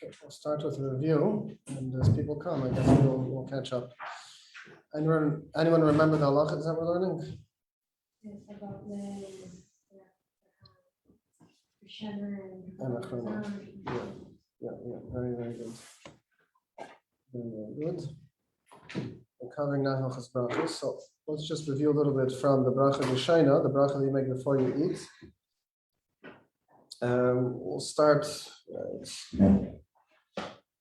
Okay, we'll start with a review, and as people come, I guess we'll catch up. Anyone remember the halachas that we're learning? Yes, about the cheshvan and Yeah, very, very good. Very good. We're covering now Hilchos Berachos, so let's just review a little bit from the bracha Yeshayna, the bracha that you make before you eat. We'll start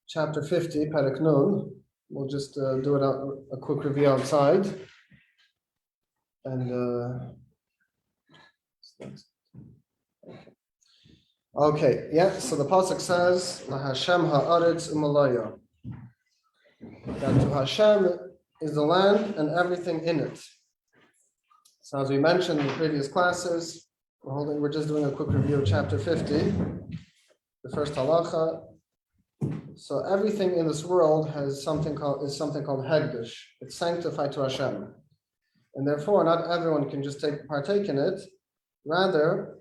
chapter 50, Perek Nun. We'll just do it out, a quick review outside. And okay, yeah, so the pasuk says, La Hashem ha'aretz u'malaya. That to Hashem is the land and everything in it. So as we mentioned in the previous classes, we're just doing a quick review of chapter 50, the first halacha. So everything in this world has something called hegdish. It's sanctified to Hashem, and therefore not everyone can just partake in it. Rather,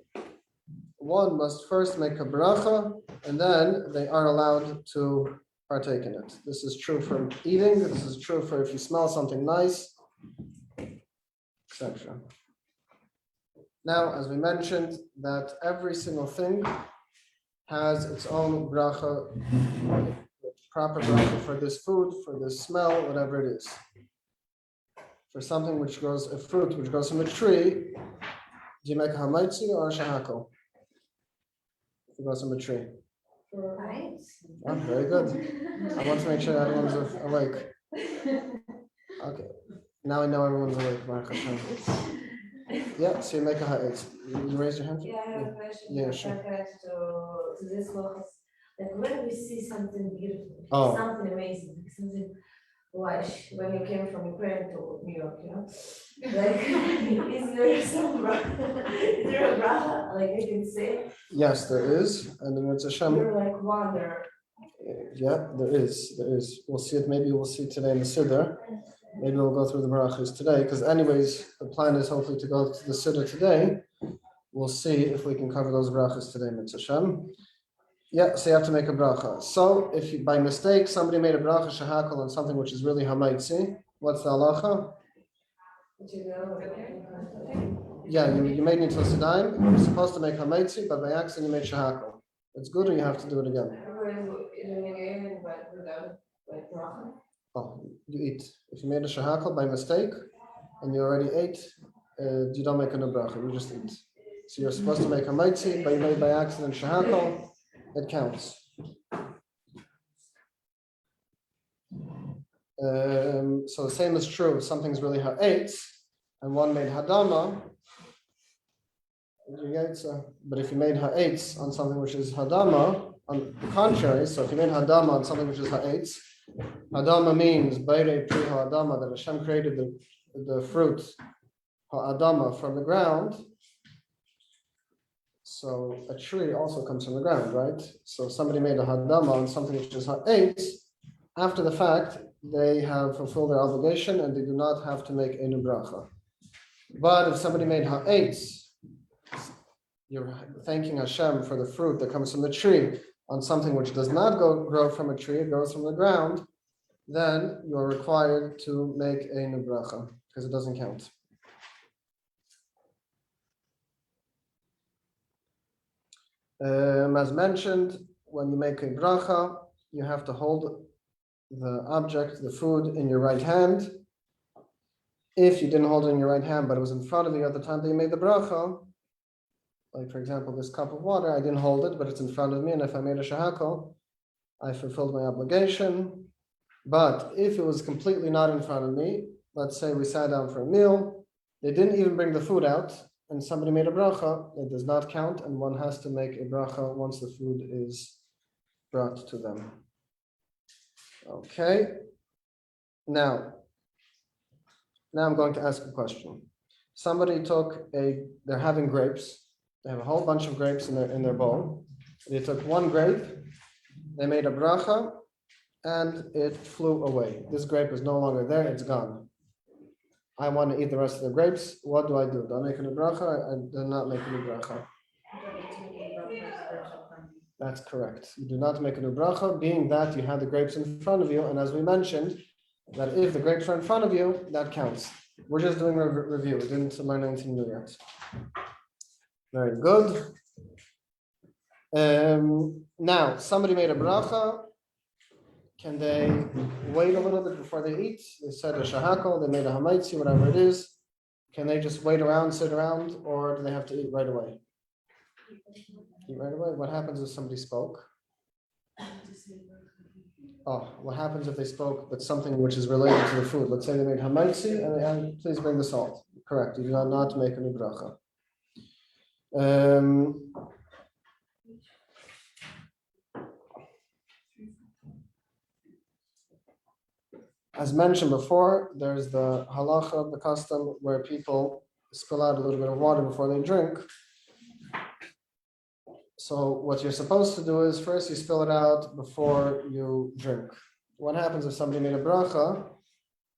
one must first make a bracha, and then they are allowed to partake in it. This is true for eating. This is true for if you smell something nice, etc. Now, as we mentioned, that every single thing has its own bracha, proper bracha for this food, for this smell, whatever it is. For something which grows, a fruit which grows from a tree, do you make a hamaitzi or a shahako? If it grows from a tree. right? Oh, very good. I want to make sure everyone's awake. Okay. Now I know everyone's awake, Baruch Hashem. Yeah, so you make a ha'etz. You raise your hand? Yeah, I have a question. Yeah, sure. To this halachas. Like when we see something beautiful, something amazing, something when you came from Ukraine to New York, like is there some is there a bracha like I can say? Yes, there is, and then it's a Hashem. You're like wonder. Yeah, there is. We'll see it. Maybe we'll see today in the Siddur. Maybe we'll go through the Berachos today, because anyways, the plan is hopefully to go to the Siddur today. We'll see if we can cover those Berachos today, Mitzvah Hashem. Yeah, so you have to make a bracha. So if you, by mistake, somebody made a bracha shahakal on something which is really hamaitzi, what's the halacha? Yeah, you made nitla sedayim. You're supposed to make hamaitzi, but by accident you made shahakal. It's good, or you have to do it again. Oh, you eat. If you made a shahakal by mistake and you already ate, you don't make a bracha. You just eat. So you're supposed to make hamaitzi, but you made by accident shahakal. It counts. So the same is true if something's really ha'etz and one made hadama. But if you made ha'etz on something which is hadama, on the contrary, so if you made hadama on something which is ha'etz, hadama means bayre pri ha'adama, that Hashem created the fruit ha'adama from the ground. So a tree also comes from the ground, right? So if somebody made a hadama on something which is ha'etz, after the fact, they have fulfilled their obligation and they do not have to make a new bracha. But if somebody made ha'etz, you're thanking Hashem for the fruit that comes from the tree on something which does not grow from a tree, it grows from the ground, then you are required to make a new bracha because it doesn't count. As mentioned, when you make a bracha, you have to hold the object, the food, in your right hand. If you didn't hold it in your right hand, but it was in front of you at the time that you made the bracha, like for example, this cup of water, I didn't hold it, but it's in front of me, and if I made a shahakal, I fulfilled my obligation. But if it was completely not in front of me, let's say we sat down for a meal, they didn't even bring the food out, and somebody made a bracha, it does not count, and one has to make a bracha once the food is brought to them. Okay. Now I'm going to ask a question. Somebody they're having grapes. They have a whole bunch of grapes in their bowl. They took one grape, they made a bracha, and it flew away. This grape is no longer there, it's gone. I want to eat the rest of the grapes. What do? Do I make a bracha? I do not make a bracha. That's correct. You do not make a new bracha, being that you had the grapes in front of you. And as we mentioned, that if the grapes are in front of you, that counts. We're just doing a review. We didn't learn anything new yet. Very good. Now, somebody made a bracha. Can they wait a little bit before they eat? They said a shahakol, they made a hamaitzi, whatever it is. Can they just wait around, sit around, or do they have to eat right away? Eat right away? What happens if somebody spoke? Oh, what happens if they spoke but something which is related to the food? Let's say they made hamaitzi and please bring the salt. Correct. You do not make a new bracha. As mentioned before, there's the halacha, the custom where people spill out a little bit of water before they drink. So what you're supposed to do is first you spill it out before you drink. What happens if somebody made a bracha?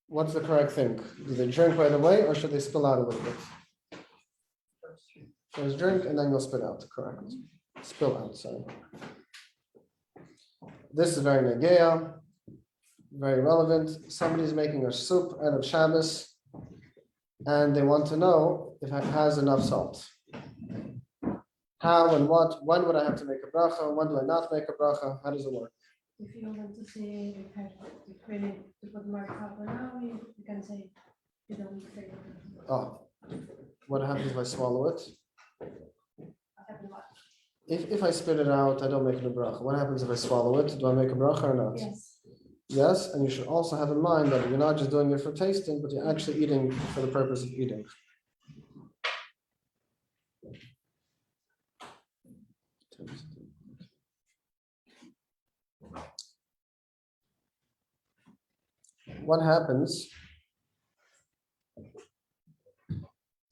What's the correct thing? Do they drink right away or should they spill out a little bit? First drink and then you'll spit out, correct. Spill out, sorry. This is very negeya, very relevant. Somebody's making a soup out of Shabbos and they want to know if it has enough salt. How and what? When would I have to make a bracha? When do I not make a bracha? How does it work? If you want to say you have to put more cover now, you can say you don't need to. Oh, what happens if I swallow it? If I spit it out, I don't make a bracha. What happens if I swallow it? Do I make a bracha or not? Yes. Yes, and you should also have in mind that you're not just doing it for tasting, but you're actually eating for the purpose of eating. What happens?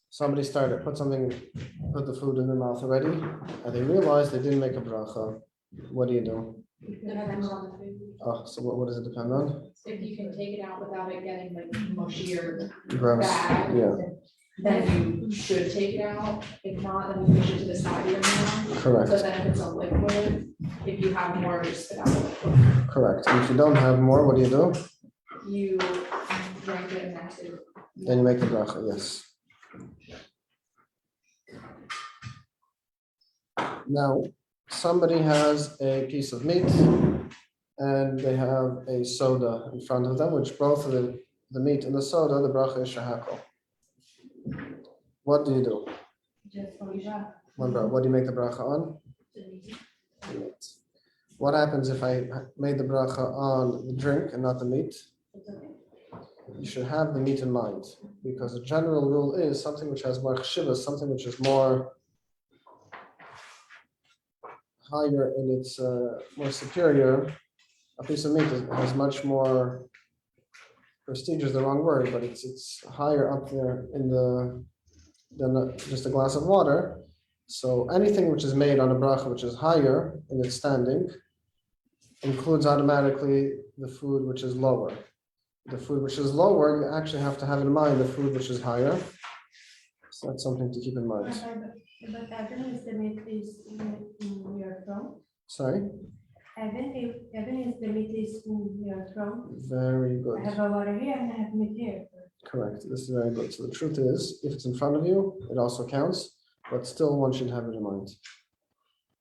Somebody put the food in their mouth already, and they realize they didn't make a bracha. What do you do? It depends on the food. Oh, so what does it depend on? If you can take it out without it getting like mushy or Gross. bad, Yeah, then you should take it out. If not, then you push it to the side of your mouth. correct. So then if it's a liquid, if you have more, just spit out the liquid. Correct. And if you don't have more, what do? You drink it and that's it. Then you make the bracha, yes. Now, somebody has a piece of meat and they have a soda in front of them, which both of the meat and the soda, the bracha is shahakol. What do you do? Just for that. What do you make the bracha on? The meat. What happens if I made the bracha on the drink and not the meat? You should have the meat in mind, because the general rule is something which has more cheshvan, something which is more higher in its more superior. A piece of meat has much more prestige is the wrong word, but it's higher up there than just a glass of water. So anything which is made on a bracha which is higher in its standing includes automatically the food which is lower. The food which is lower, you actually have to have in mind the food which is higher. So that's something to keep in mind. But even if the meat is in your throat. Sorry? Even if the meat is in your throat. Very good. I have a water here and I have meat here. Correct. This is very good. So the truth is, if it's in front of you, it also counts, but still one should have it in mind.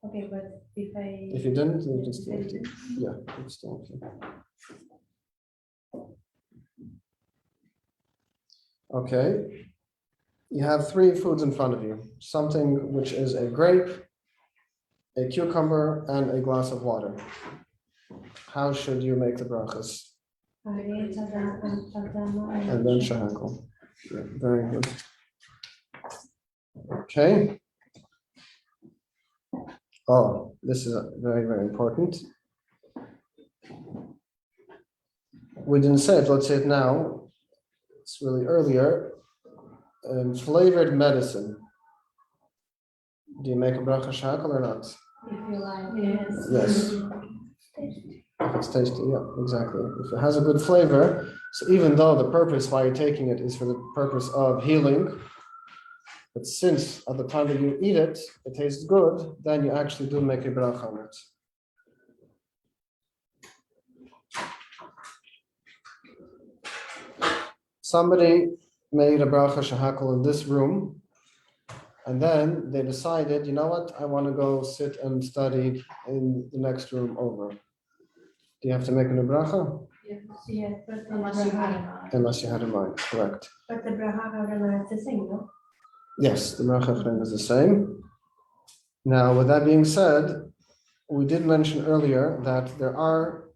Okay, but if you didn't, then you can still eat it. Yeah, it's still okay. Okay. You have three foods in front of you. Something which is a grape, a cucumber, and a glass of water. How should you make the brachas? And then shahakol. Yeah, very good. Okay. Oh, this is very, very important. We didn't say it, let's say it now. It's really earlier. Flavored medicine. Do you make a bracha shahakol or not? If you like, yes. Yes. If it's tasty, yeah, exactly. If it has a good flavor, so even though the purpose why you're taking it is for the purpose of healing, But since at the time that you eat it, it tastes good, then you actually do make a bracha on it. Somebody made a bracha shahakal in this room, and then they decided, you know what, I want to go sit and study in the next room over. Do you have to make a bracha? Yeah, but the Unless you had bracha, Unless you had in mind, correct. but the bracha is the same, no? Yes, the bracha is the same. Now, with that being said, we did mention earlier that there are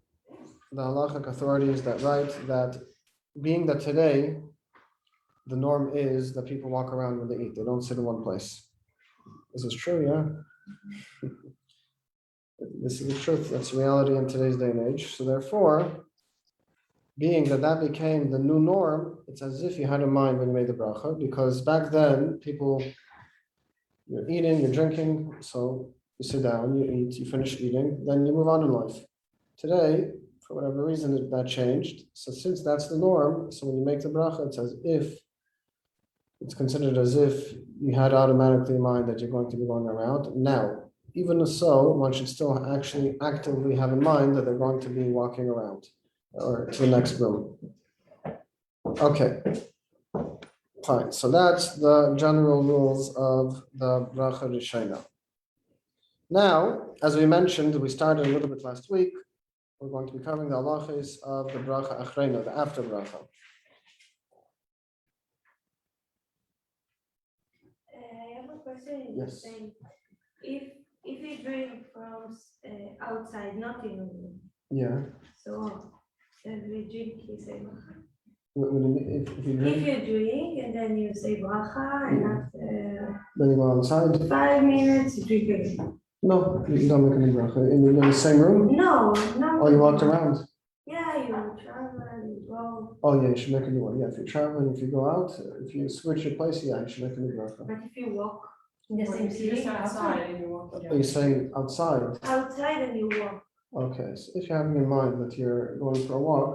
the halachic authorities that write that being that today the norm is that people walk around when they eat, they don't sit in one place. This is true, yeah. This is the truth, that's reality in today's day and age. So therefore, being that that became the new norm, it's as if you had in mind when you made the bracha, because back then people, you're eating, you're drinking, so you sit down, you eat, you finish eating, then you move on in life. Today, for whatever reason, that changed. So since that's the norm, so when you make the bracha, it's as if, it's considered as if you had automatically in mind that you're going to be going around. Now, even so, one should still actually actively have in mind that they're going to be walking around or to the next room. Okay, fine. So that's the general rules of the bracha rishona. Now, as we mentioned, we started a little bit last week. We're going to be covering the halachas of the bracha achrona, the after bracha. I have a question. Yes. Saying, if you drink from outside, not in the room, Yeah. so every drink you say bracha. If you drink, If you drink and then you say bracha, and after then you go outside. 5 minutes you drink again. No, you don't make any bracha. In the same room? No. Oh, you walked around? Yeah, you travel, you go. Oh, yeah, you should make a new one. Yeah, if you're traveling, if you go out, if you switch your place, yeah, you should make a new bracha. But if you walk In the Or same if you just city. go outside and you're walking Are you saying outside? outside and you walk, Okay, so if you're having in mind that you're going for a walk,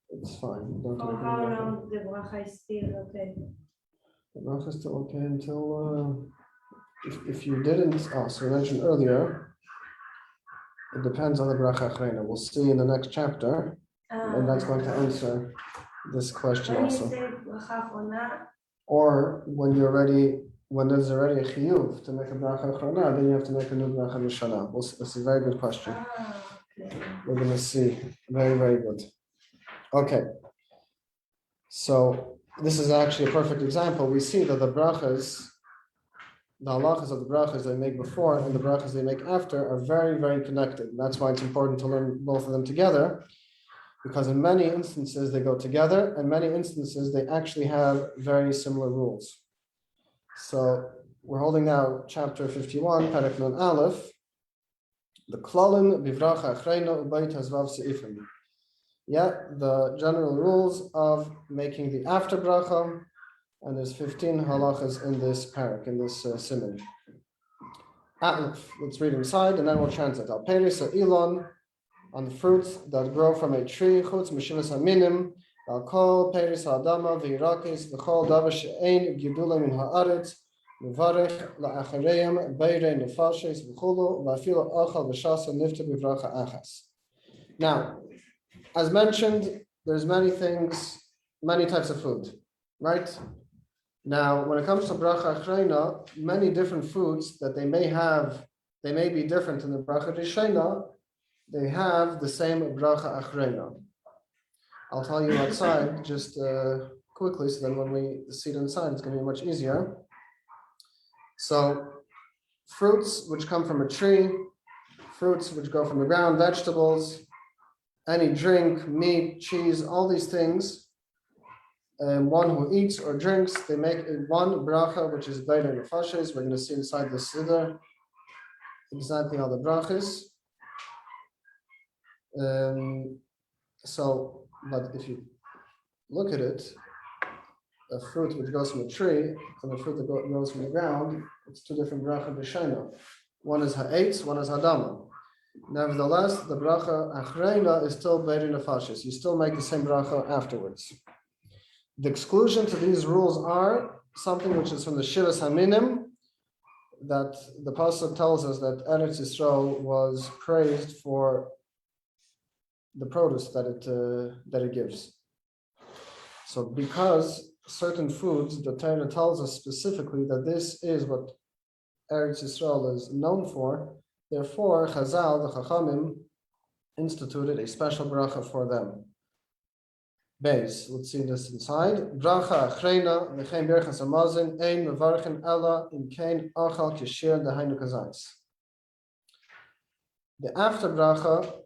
it's fine. You don't for make any how bracha. long the bracha is still okay? The bracha is still okay until, if you didn't, so we mentioned earlier, it depends on the bracha achrona. We'll see in the next chapter, and that's going to answer this question When you also. say bracha achrona, Or when there's already a chiyuv to make a bracha achrona, then you have to make a new bracha rishona. That's a very good question. okay. We're going to see. Very, very good. Okay. So this is actually a perfect example. We see that the brachas, the halachas of the brachas they make before and the brachas they make after are very, very connected. That's why it's important to learn both of them together, because in many instances they go together, and many instances they actually have very similar rules. So we're holding now chapter 51, Perek Nun Aleph, the Klalim Bivracha Achrena Ubayit Hazvav Seifim. Yeah, the general rules of making the after bracha, and there's 15 halachas in this parak, in this siman. Let's read inside, and then we'll translate. Al peris elon, on the fruits that grow from a tree, chutz mishivas aminim, al kol peris ha'adama v'yirakis v'chol davar she'ein gidula min ha'aretz v'varech la'achareim beirei nefashes v'chulu v'afilo achal v'shasa nifta b'vracha achas. Now, as mentioned, there's many things, many types of food, right? Now, when it comes to bracha achrona, many different foods that they may be different in the bracha rishona, they have the same bracha achrona. I'll tell you outside just quickly, so then when we see it inside, it's going to be much easier. So, fruits which come from a tree, fruits which go from the ground, vegetables, any drink, meat, cheese, all these things, one who eats or drinks, they make one bracha, which is beirei nefashes. We're going to see inside the siddur exactly how the bracha is. But if you look at it, a fruit which goes from a tree and a fruit that grows from the ground, it's two different bracha b'shena. One is ha'etz, one is hadama. Nevertheless, the bracha achrona is still beirei nefashes. You still make the same bracha afterwards. The exclusion to these rules are something which is from the Shivas Haminim, that the pasuk tells us that Eretz Yisrael was praised for the produce that it gives. So because certain foods, the Torah tells us specifically that this is what Eretz Yisrael is known for, therefore Chazal, the Chachamim, instituted a special bracha for them. Base, let's see this inside. Bracha achreina v'chein berachos hamazon ein mevarchen ela im kein achal kishir dehainu kazais. The after bracha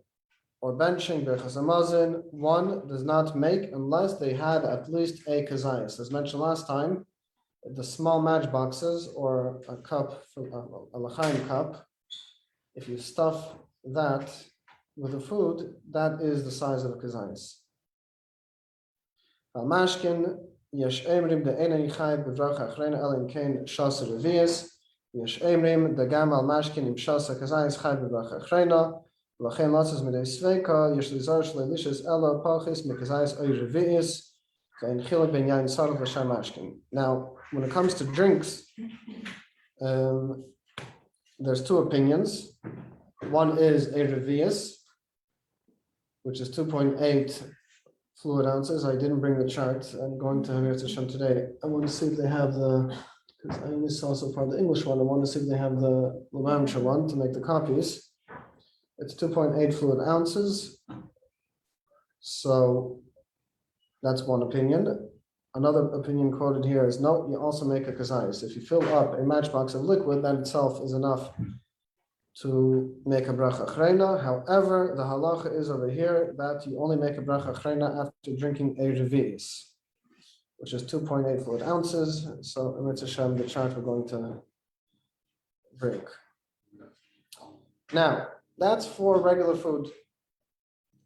or benching berachos hamazon, one does not make unless they had at least a kazais. As mentioned last time, the small matchboxes or a cup, a l'chaim cup, if you stuff that with the food, that is the size of a kazais. Mashkin yesh emrim de enen yichayv bevracha achrena el im kein shasa revius yesh emrim de gam al mashkin im shasa kazayis chayv bevracha achrena v'chein latzes midei sveika yesh lizar shleilishis ela pachis mekazayis oy revius ve'en chilek ben yain sarv l'sham mashkin. Now, when it comes to drinks, there's two opinions. One is a revius, which is 2.8 fluid ounces. I didn't bring the chart. I'm going to Hamir Hashem today. I want to see if they have because I only saw so far the English one. I want to see if they have the Lubavitcher one to make the copies. It's 2.8 fluid ounces. So that's one opinion. Another opinion quoted here is no, you also make a kazayis. If you fill up a matchbox of liquid, that itself is enough to make a bracha achrena. However, the halacha is over here that you only make a bracha achrena after drinking a revius, which is 2.8 fluid ounces. So, Eretz Hashem, the chart we're going to break. Now, that's for regular food.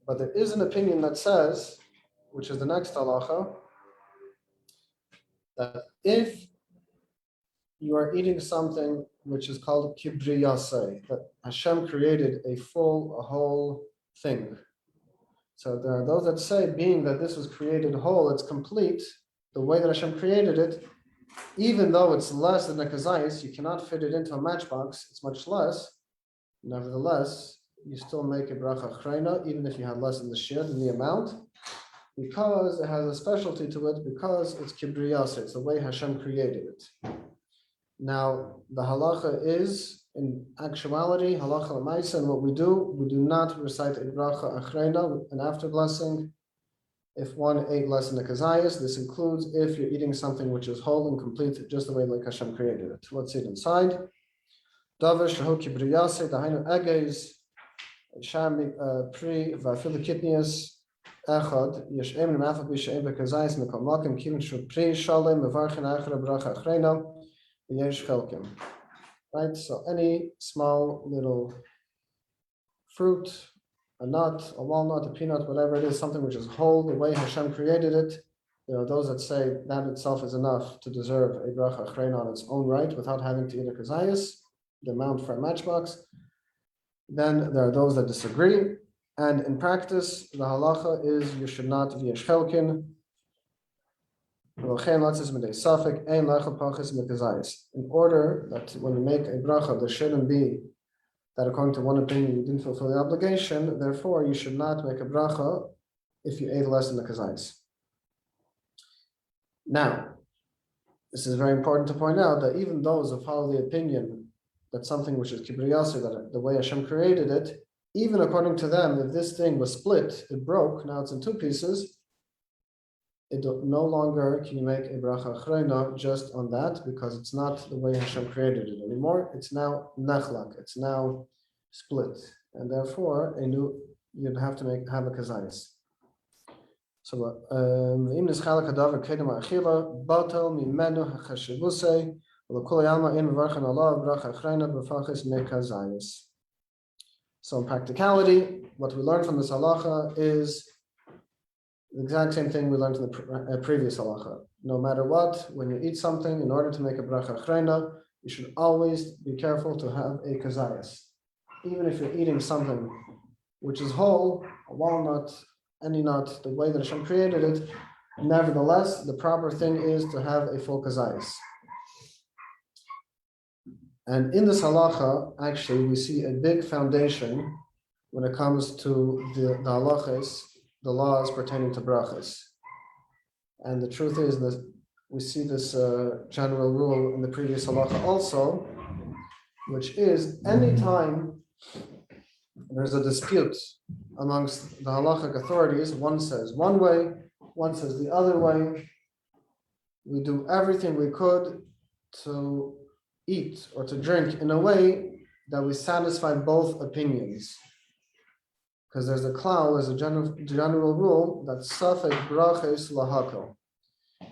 But there is an opinion that says, which is the next halacha, that if you are eating something which is called kibriyasei, that Hashem created a whole thing. So there are those that say, being that this was created whole, it's complete, the way that Hashem created it, even though it's less than a kazayis, you cannot fit it into a matchbox, it's much less. Nevertheless, you still make a bracha achrena, even if you have less than the shir, than the amount, because it has a specialty to it, because it's kibriyasei, it's the way Hashem created it. Now, the halacha is, in actuality, halacha l'maisa, and what we do not recite a bracha achrena, an after blessing, if one ate less than a kazayas. This includes if you're eating something which is whole and complete, just the way like Hashem created it. Let's see it inside. Davar shehu kibriyasei, dahainu eges, sham pri v'afil kitnias, echad, yesh emin ma'afak b'she'em v'kazayas mekol makim kivin shu pri shalem mevarchen achra bracha achrena. Right, so any small little fruit, a nut, a walnut, a peanut, whatever it is, something which is whole, the way Hashem created it, there are those that say that itself is enough to deserve a bracha achrena on its own right without having to eat a kazayas, the amount for a matchbox. Then there are those that disagree, and in practice, the halacha is you should not be a shchelkin. In order that when you make a bracha, there shouldn't be that according to one opinion you didn't fulfill the obligation, therefore you should not make a bracha if you ate less than the kazayis. Now, this is very important to point out that even those who follow the opinion that something which is kibriyasei, that the way Hashem created it, even according to them, if this thing was split, it broke, now it's in two pieces, it no longer can you make a bracha achrena just on that, because it's not the way Hashem created it anymore. It's now nechlak, it's now split, and therefore you'd have to have a kazayis. So im nischalak hadavar kedem achila batel mimenu hachashivusei v'lekol yalma in v'varchan Allah bracha achrena b'fachis mekazayis. So in practicality, what we learn from this halacha is the exact same thing we learned in the previous halacha. No matter what, when you eat something, in order to make a bracha achrena, you should always be careful to have a kazayas. Even if you're eating something which is whole, a walnut, any nut, the way that Hashem created it, Nevertheless, the proper thing is to have a full kazayas. And in this halacha, actually, we see a big foundation when it comes to the halachas, the laws pertaining to berachos. And the truth is that we see this general rule in the previous halacha also, which is anytime there's a dispute amongst the halachic authorities, one says one way, one says the other way, we do everything we could to eat or to drink in a way that we satisfy both opinions. Because there's a klal, there's a general rule that safek brachos lahakol.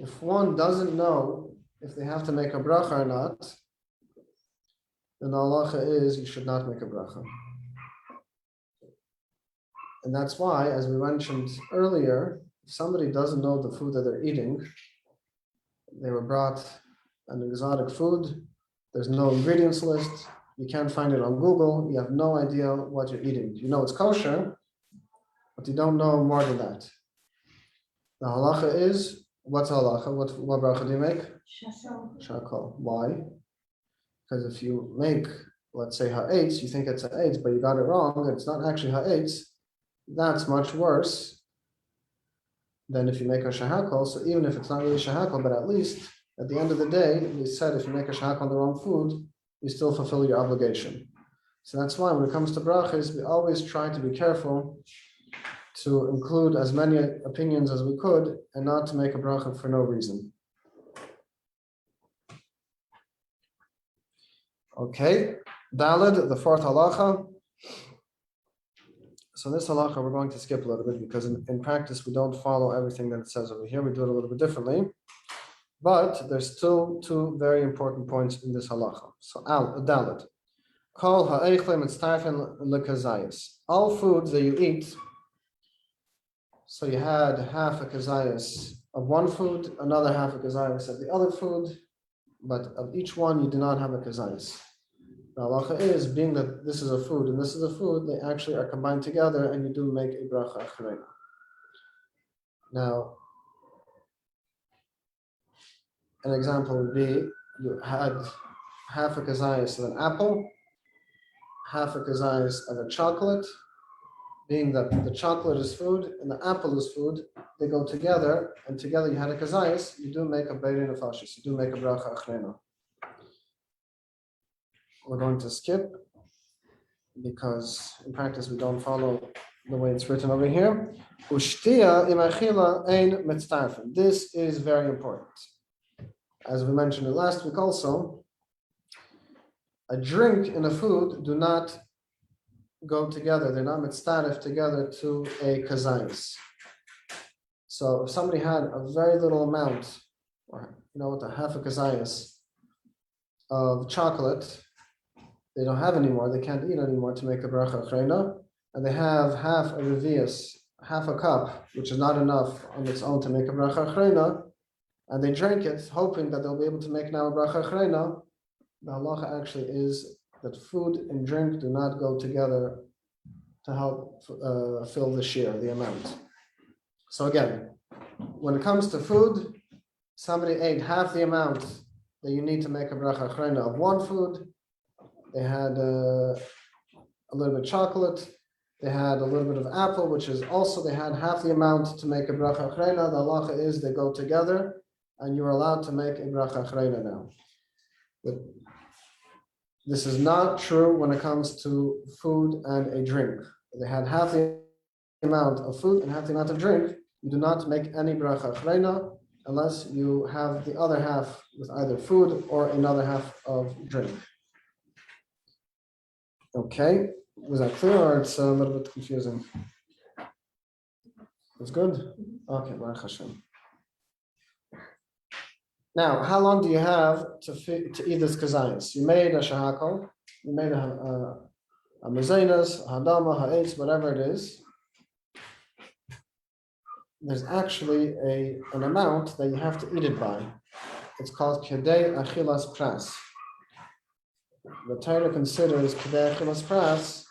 If one doesn't know if they have to make a bracha or not, then the halacha is you should not make a bracha. And that's why, as we mentioned earlier, if somebody doesn't know the food that they're eating, they were brought an exotic food, there's no ingredients list, you can't find it on Google, you have no idea what you're eating. You know it's kosher, but you don't know more than that. The halacha is, what's halacha? What bracha do you make? Shakol. Why? Because if you make, let's say ha'etz, you think it's ha'etz, but you got it wrong, it's not actually ha'etz, that's much worse than if you make a shahakol. So even if it's not really shahakol, but at least at the end of the day, we said if you make a shahakol on the wrong food, you still fulfill your obligation. So that's why when it comes to brachas, we always try to be careful to include as many opinions as we could and not to make a bracha for no reason. Okay, Daled, the fourth halacha. So this halacha we're going to skip a little bit because in practice we don't follow everything that it says over here. We do it a little bit differently. But there's still two very important points in this halacha. So Daled. Kol ha'eichlem etztarfen lekazayis. All foods that you eat, so you had half a kazayis of one food, another half a kazayis of the other food, but of each one you do not have a kazayis. The halacha is, being that this is a food and this is a food, they actually are combined together and you do make a bracha acharena. Now, an example would be, you had half a kazayis of an apple, half a kazayis of a chocolate. Being that the chocolate is food and the apple is food, they go together, and together you had a kazayis, you do make a beirin nefashis, you do make a bracha achrena. We're going to skip because in practice we don't follow the way it's written over here. Ushtia imachila ein mitztarfen. This is very important. As we mentioned it last week also, a drink and a food do not go together. They're not mitztaref together to a kazayis. So if somebody had a very little amount, or a half a kazayis of chocolate, they don't have anymore, they can't eat anymore to make a bracha achrena, and they have half a revius, half a cup, which is not enough on its own to make a bracha achrena, and they drink it, hoping that they'll be able to make now a bracha achrena. The halacha actually is that food and drink do not go together to help fill the share, the amount. So again, when it comes to food, somebody ate half the amount that you need to make a bracha achrena of one food. They had a little bit of chocolate. They had a little bit of apple, which is also, they had half the amount to make a bracha achrena. The halacha is they go together, and you're allowed to make a bracha achrena now. But this is not true when it comes to food and a drink. They had half the amount of food and half the amount of drink. You do not make any bracha achrena unless you have the other half with either food or another half of drink. Okay, was that clear or it's a little bit confusing? It's good? Okay, Baruch Hashem. Now, how long do you have to eat this kazayis? You made a shahakol, you made a mezainas, a hadama, ha'etz, whatever it is. There's actually an amount that you have to eat it by. It's called kedei achilas pras. The Torah considers kedei achilas pras,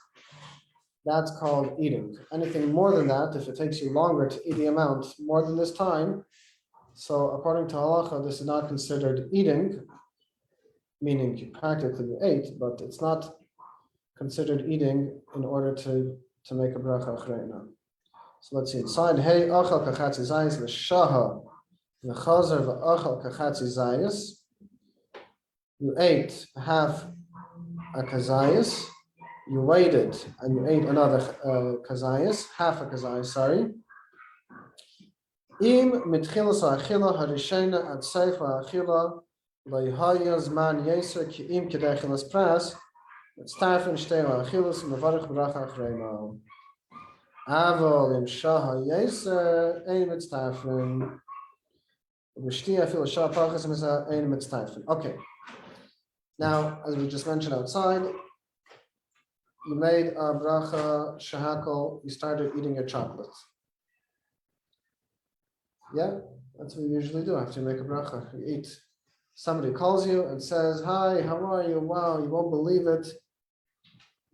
that's called eating. Anything more than that, if it takes you longer to eat the amount more than this time, So according to Halacha, this is not considered eating, meaning you practically ate, but it's not considered eating in order to make a bracha achreina. So let's see. Inside, hey achal kachatzi zayis l'shaha v'chazer v'achal kachatzi zayis. You ate half a kazayis. You waited and you ate another kazayis, half a kazayis. Sorry. Im mitchilas ha'achila harishena ad seif ha'achila lo'yhaya zman yeser ki im kedei chilas pras. It's tarfin shtei ha'achilas mevarich bracha achreina. Avol im shaha yeser ein mitztarfin. V'shtia fil shah pachas misa ein mitztarfin. Okay. Now, as we just mentioned outside, you made a bracha shahakol. You started eating your chocolate. Yeah, that's what you usually do after you make a bracha. You eat. Somebody calls you and says, "Hi, how are you? Wow, you won't believe it.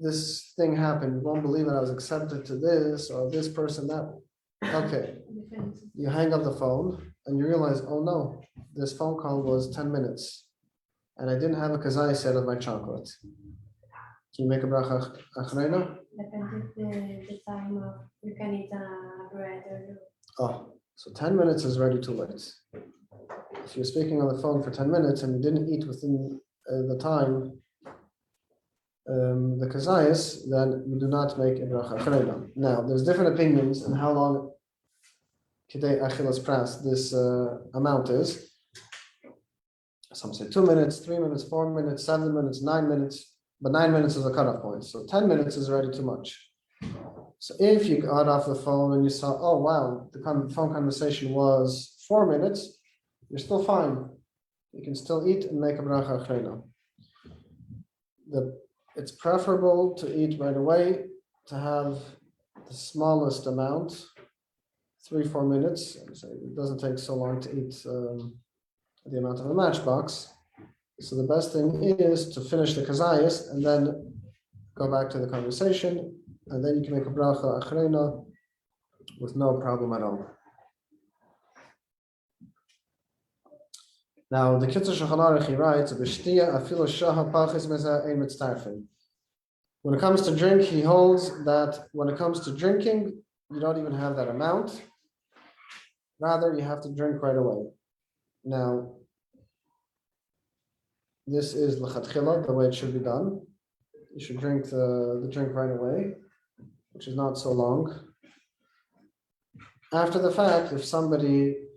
This thing happened. You won't believe it. I was accepted to this or this person that." Okay. You hang up the phone and you realize, oh no, this phone call was 10 minutes and I didn't have a kazai set of my chocolate. Can you make a bracha achreina? Depends the time of you can eat bread or Oh, so 10 minutes is already too late. If you're speaking on the phone for 10 minutes and you didn't eat within the time, the kazayas, then you do not make a bracha achreina. Now, there's different opinions on how long kedei achilas pras this amount is. Some say 2 minutes, 3 minutes, 4 minutes, 7 minutes, 9 minutes, but 9 minutes is a cutoff point. So 10 minutes is already too much. So if you got off the phone and you saw, oh wow, the phone conversation was 4 minutes, you're still fine. You can still eat and make a bracha achreina. It's preferable to eat right away, to have the smallest amount, 3-4 minutes. It doesn't take so long to eat the amount of a matchbox. So the best thing is to finish the kazayas and then go back to the conversation, and then you can make a bracha achreina with no problem at all. Now the Kitzur Shulchan Aruch, he writes, "B'shtia afilu shaha pachis meza ein mitztarfin." When it comes to drink, he holds that when it comes to drinking, you don't even have that amount. Rather, you have to drink right away. Now, this is l'chatchila, the way it should be done. You should drink the drink right away, which is not so long. After the fact, if somebody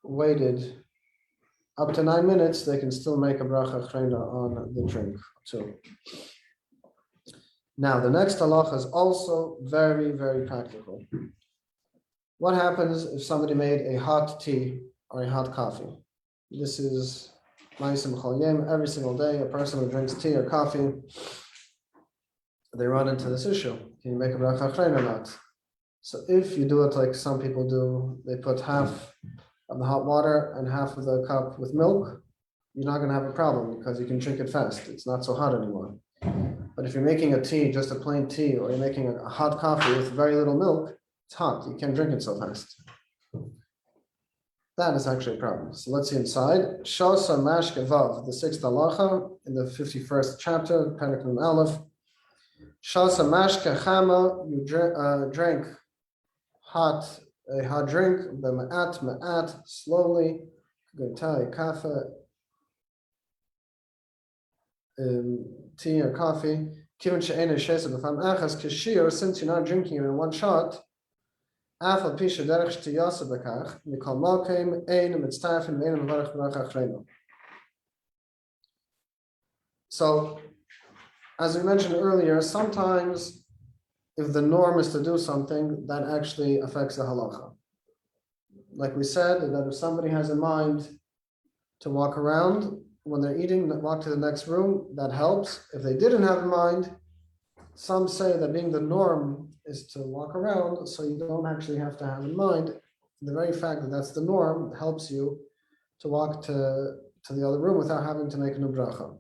waited up to 9 minutes, they can still make a bracha achreina on the drink too. Now, the next halacha is also very, very practical. What happens if somebody made a hot tea or a hot coffee? This is ma'asim chol yom. Every single day, a person who drinks tea or coffee, they run into this issue. Can you make a bracha achreina or not? So if you do it like some people do, they put half of the hot water and half of the cup with milk, you're not going to have a problem because you can drink it fast. It's not so hot anymore. But if you're making a tea, just a plain tea, or you're making a hot coffee with very little milk, it's hot. You can't drink it so fast. That is actually a problem. So let's see inside. Shasa mashke vav, the 6th halacha in the 51st chapter, Perek Nun Aleph. Shasa mashke chama, you drank a hot drink, ma'at, slowly, goitai, kafe, tea or coffee. Since you're not drinking it in one shot, so, as we mentioned earlier, sometimes if the norm is to do something, that actually affects the halacha. Like we said, that if somebody has in mind to walk around when they're eating, walk to the next room, that helps. If they didn't have in mind, some say that being the norm is to walk around, so you don't actually have to have in mind. The very fact that that's the norm helps you to walk to the other room without having to make a new bracha.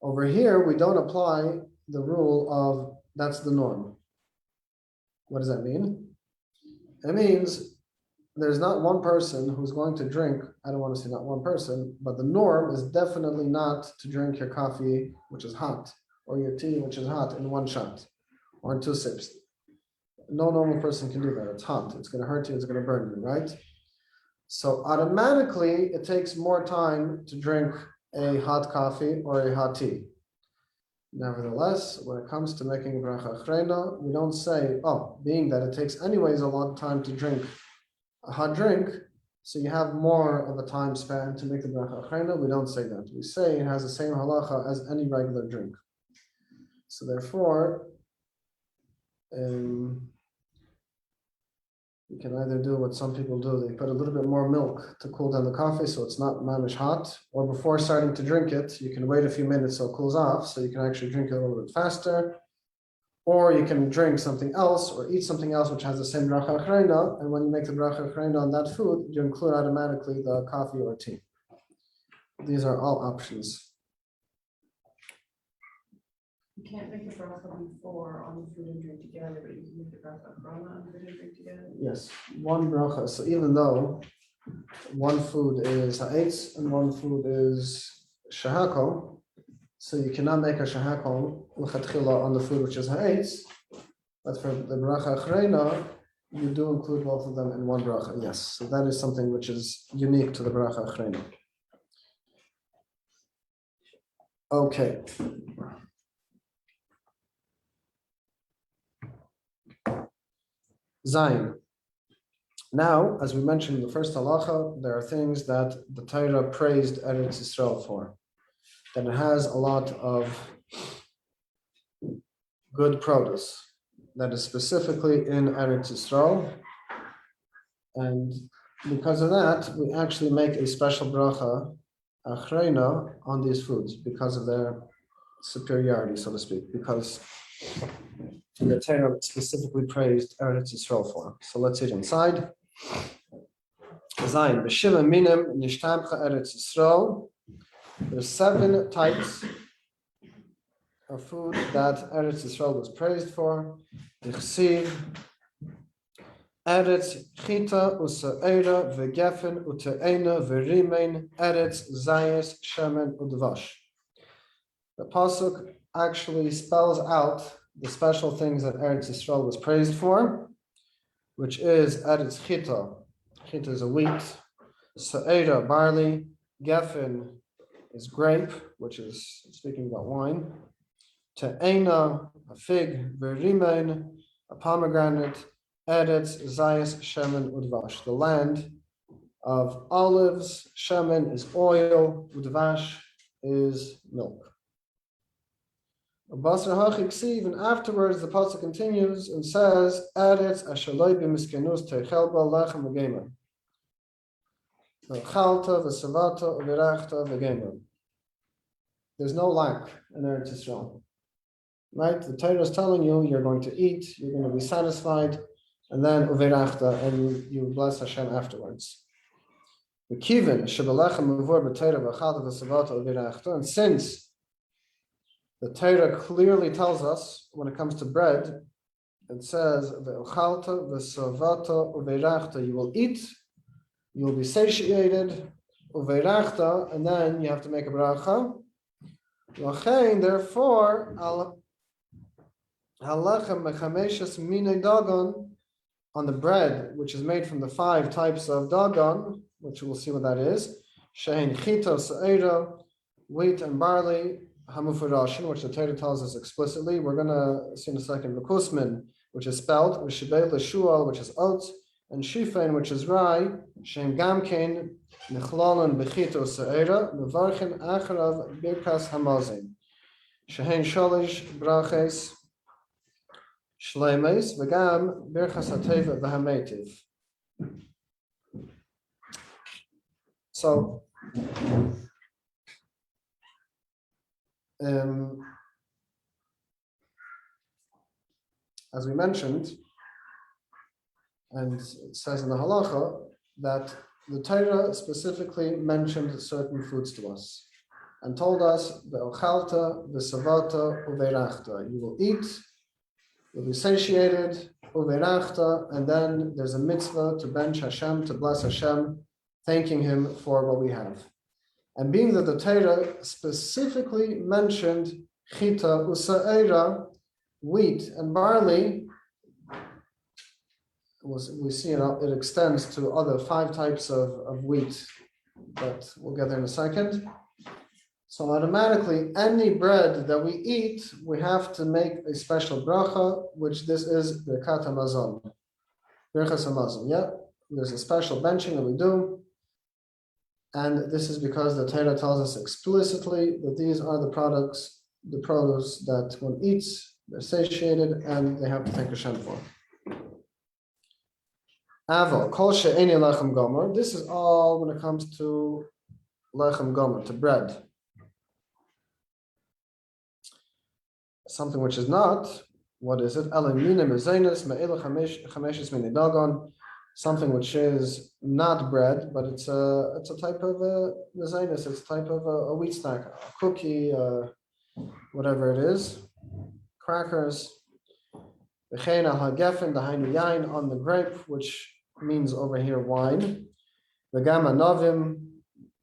Over here, we don't apply the rule of that's the norm. What does that mean? It means there's not one person who's going to drink, I don't want to say not one person, but the norm is definitely not to drink your coffee, which is hot, or your tea, which is hot, in one shot or in 2 sips. No normal person can do that. It's hot. It's going to hurt you. It's going to burn you, right? So automatically, it takes more time to drink a hot coffee or a hot tea. Nevertheless, when it comes to making bracha achrena, we don't say, oh, being that it takes anyways a long time to drink a hot drink, so you have more of a time span to make the bracha achrena. We don't say that. We say it has the same halacha as any regular drink. So therefore, you can either do what some people do. They put a little bit more milk to cool down the coffee so it's not mamish hot. Or before starting to drink it, you can wait a few minutes so it cools off, so you can actually drink it a little bit faster. Or you can drink something else or eat something else which has the same bracha achrena, and when you make the bracha achrena on that food, you include automatically the coffee or tea. These are all options. You can't make a bracha before on the food and drink together, but you can make the bracha achrona on food and drink together. Yes, one bracha. So even though one food is ha'etz and one food is shahakol, so you cannot make a shahakol l'chatchila on the food which is ha'etz, but for the bracha achrena, you do include both of them in one bracha. Yes, so that is something which is unique to the bracha achrena. Okay. Zayin. Now, as we mentioned in the first halacha, there are things that the Torah praised Eretz Yisrael for. That it has a lot of good produce that is specifically in Eretz Yisrael. And because of that, we actually make a special bracha, achrena, on these foods because of their superiority, so to speak, because the Torah specifically praised Eretz Yisrael for. So let's see it inside. Zayin, b'shiva minim nishtamcha Eretz Yisrael. There's 7 types of food that Eretz Yisrael was praised for. Dichsiv, Eretz chita usa'era v'gefen u'te'ena v'rimein Eretz zayis shemen udvash. The pasuk actually spells out the special things that Eretz Yisrael was praised for, which is Eretz chita. Chita is a wheat. Sa'era, barley. Gefen is grape, which is speaking about wine. Te'ena, a fig. V'rimein, a pomegranate. Eretz zayis shemen udvash, the land of olives. Shemen is oil. Udvash is milk. And afterwards, the pasuk continues and says, "Eretz ashaloi b'miskenus techel ba lechem v'gemer, v'chalta v'savata v'virachta v'gemer." There's no lack in Eretz Yisrael, right? The Torah is telling you you're going to eat, you're going to be satisfied, and then u'virachta, and you bless Hashem afterwards. V'kiven shebelechem muvor b'Torah v'chalta v'savata v'virachta, and since the Torah clearly tells us when it comes to bread, it says, "Ve'ochalta v'savata uveirachta," you will eat, you will be satiated, uveirachta, and then you have to make a bracha. Lachein, therefore, halechem mechameshes minei dagon, on the bread which is made from the 5 types of dagon, which we'll see what that is. Shein chita sa'era, wheat and barley. Hamufurashin, which the Torah tells us explicitly. We're going to see in a second. Kusmin, which is spelt, Shibei Leshual, which is oats, and Shifen, which is rye. Shem Gamkein, Nechlalan Bechito Se'era, Mevarchin Acharav Birkas Hamazin. Shehen Sholish Braches Shleimes, Vegam Birkas Hateva Vahametiv. So, as we mentioned, and it says in the Halacha that the Torah specifically mentioned certain foods to us and told us, "Ve'ochalta, v'savata, uveirachta." You will eat, you'll be satiated, uverachta, and then there's a mitzvah to bench Hashem, to bless Hashem, thanking Him for what we have. And being that the Torah specifically mentioned chita usa'era, wheat and barley, we see it extends to other 5 types of wheat, but we'll get there in a second. So automatically, any bread that we eat, we have to make a special bracha, which this is Birkat HaMazon. Birchas HaMazon, yeah? There's a special benching that we do. And this is because the Torah tells us explicitly that these are the produce that one eats, they're satiated, and they have to thank Hashem for. Aval, kol she'eni lechem gomer. This is all when it comes to lechem gomer, to bread. Something which is not, what is it? Something which is not bread, but it's a type of a mezainus, it's a type of a wheat snack, a cookie, whatever it is, crackers. The hainu on the grape, which means over here wine. The gamma novim,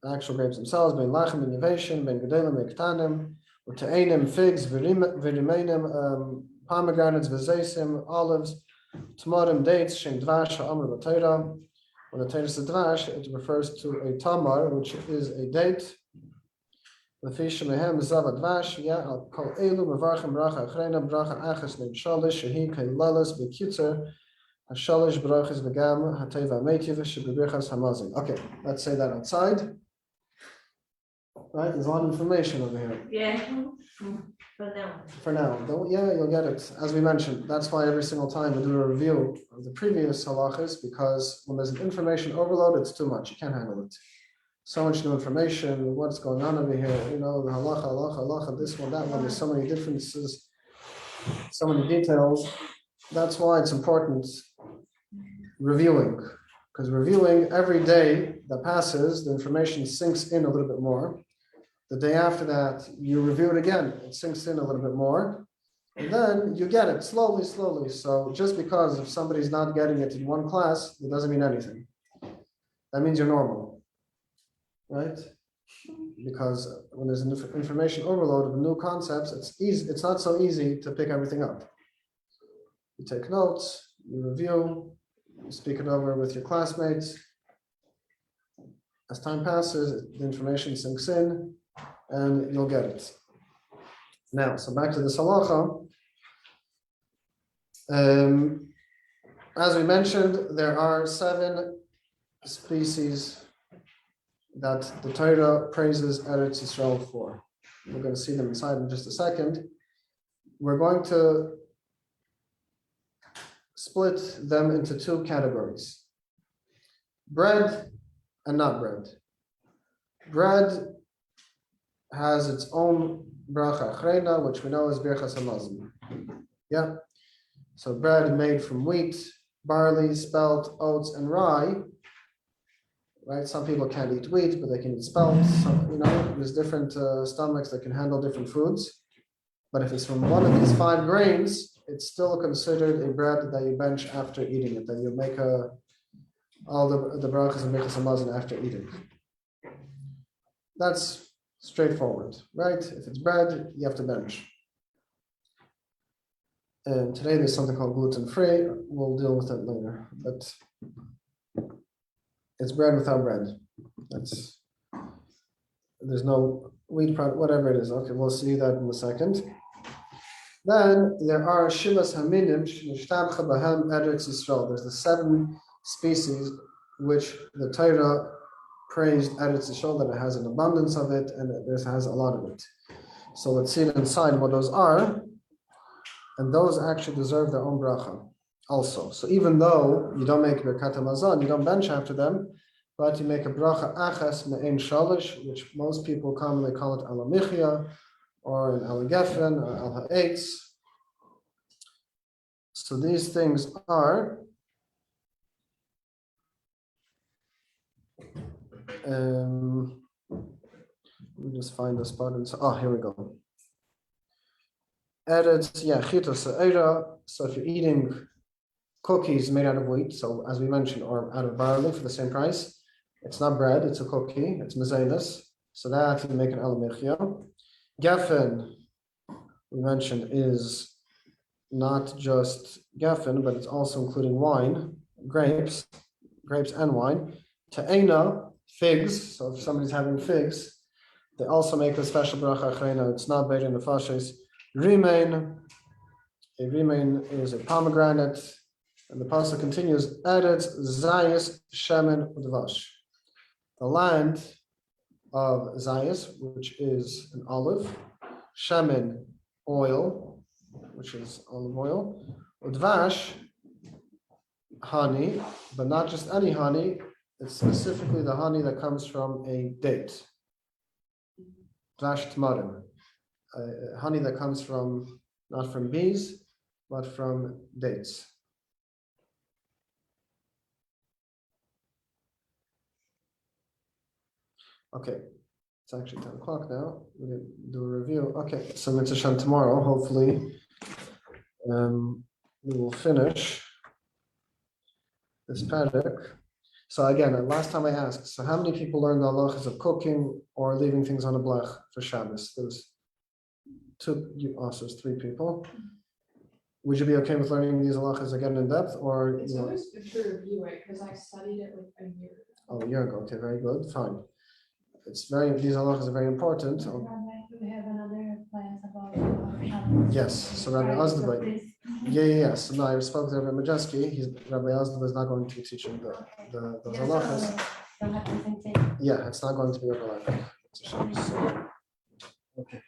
the actual grapes themselves, ben lachem, ben yaveshin, ben gedolim, ben ketanim. U'te'enim, figs, v'rimeinim, pomegranates, v'zeisim, olives, tamarim, dates, shem dvash, ha'amr b'Torah. When the Torah says dvash, it refers to a tamar, which is a date. L'fish mehem zava dvash, al kol elu mevarchem bracha achrena bracha achas neim shalish shehi keilalas b'kitzur hashalish brachas v'gam hateva meitiv shebeberchas hamazon. Okay, let's say that outside. Right, there's a lot of information over here. Yeah, for now. You'll get it. As we mentioned, that's why every single time we do a review of the previous halachas, because when there's an information overload, it's too much. You can't handle it. So much new information, what's going on over here, the halacha, this one, that one, there's so many differences, so many details. That's why it's important reviewing, because reviewing every day that passes, the information sinks in a little bit more. The day after that, you review it again, it sinks in a little bit more, and then you get it slowly. So just because if somebody's not getting it in one class, it doesn't mean anything. That means you're normal, right? Because when there's an information overload of new concepts, it's not so easy to pick everything up. You take notes, you review, you speak it over with your classmates. As time passes, the information sinks in, and you'll get it. Now, so back to this halacha. As we mentioned, there are 7 species that the Torah praises Eretz Yisrael for. We're going to see them inside in just a second. We're going to split them into 2 categories: bread and not bread. Bread has its own bracha achrena, which we know is Birchas HaMazon. Yeah. So bread made from wheat, barley, spelt, oats, and rye. Right. Some people can't eat wheat, but they can eat spelt. There's different stomachs that can handle different foods. But if it's from one of these 5 grains, it's still considered a bread that you bench after eating it. That you make all the brachas and Birchas HaMazon after eating. That's straightforward, right? If it's bread, you have to bench. And today there's something called gluten-free. We'll deal with that later. But it's bread without bread. There's no wheat product, whatever it is. Okay, we'll see that in a second. Then there are Shivas Haminim Shnishtabcha Bahem Eretz Yisrael. There's the 7 species which the Torah praised Eretz Yisrael, that it has an abundance of it and it has a lot of it. So let's see inside what those are. And those actually deserve their own bracha also. So even though you don't make Birkat HaMazon, you don't bench after them, but you make a bracha achas me'ein shalish, which most people commonly call it al hamichya, or an al gefen, or al ha'etz. So these things are let me just find the spot. Here we go. Eretz, chita se'era. So if you're eating cookies made out of wheat, so as we mentioned, or out of barley for the same price. It's not bread, it's a cookie, it's mazelis. So that you make an alamechia. Geffen, we mentioned, is not just geffen, but it's also including wine, grapes and wine. Ta'ena, figs. So if somebody's having figs, they also make a special bracha achrena. It's not better in the fashes. Rimain, a rimain is a pomegranate, and the pasuk continues. Eretz zayis shemen udvash. The land of Zayas, which is an olive, shemen, oil, which is olive oil, udvash, honey, but not just any honey, it's specifically the honey that comes from a date. Dvash tmarim, honey that comes from, not from bees, but from dates. Okay, it's actually 10 o'clock now. We didn't do a review. Okay, so Mitzvah Shem tomorrow, hopefully, we will finish this paddock. So again, last time I asked, so how many people learned the halachas of cooking or leaving things on a blech for Shabbos? There's three people. Would you be okay with learning these halachas again in depth, or It's always good to review it because I studied it like a year ago. Oh, a year ago? Okay, very good, fine. These halachas are very important. Rabbi, we have another class about Shabbos. Yes, so Rabbi Azdabay. Yeah. So no, I spoke to Rabbi Majeski. Rabbi Azdabay is not going to be teaching the halachas. Don't have to think. Yeah, it's not going to be overlapping. So, okay.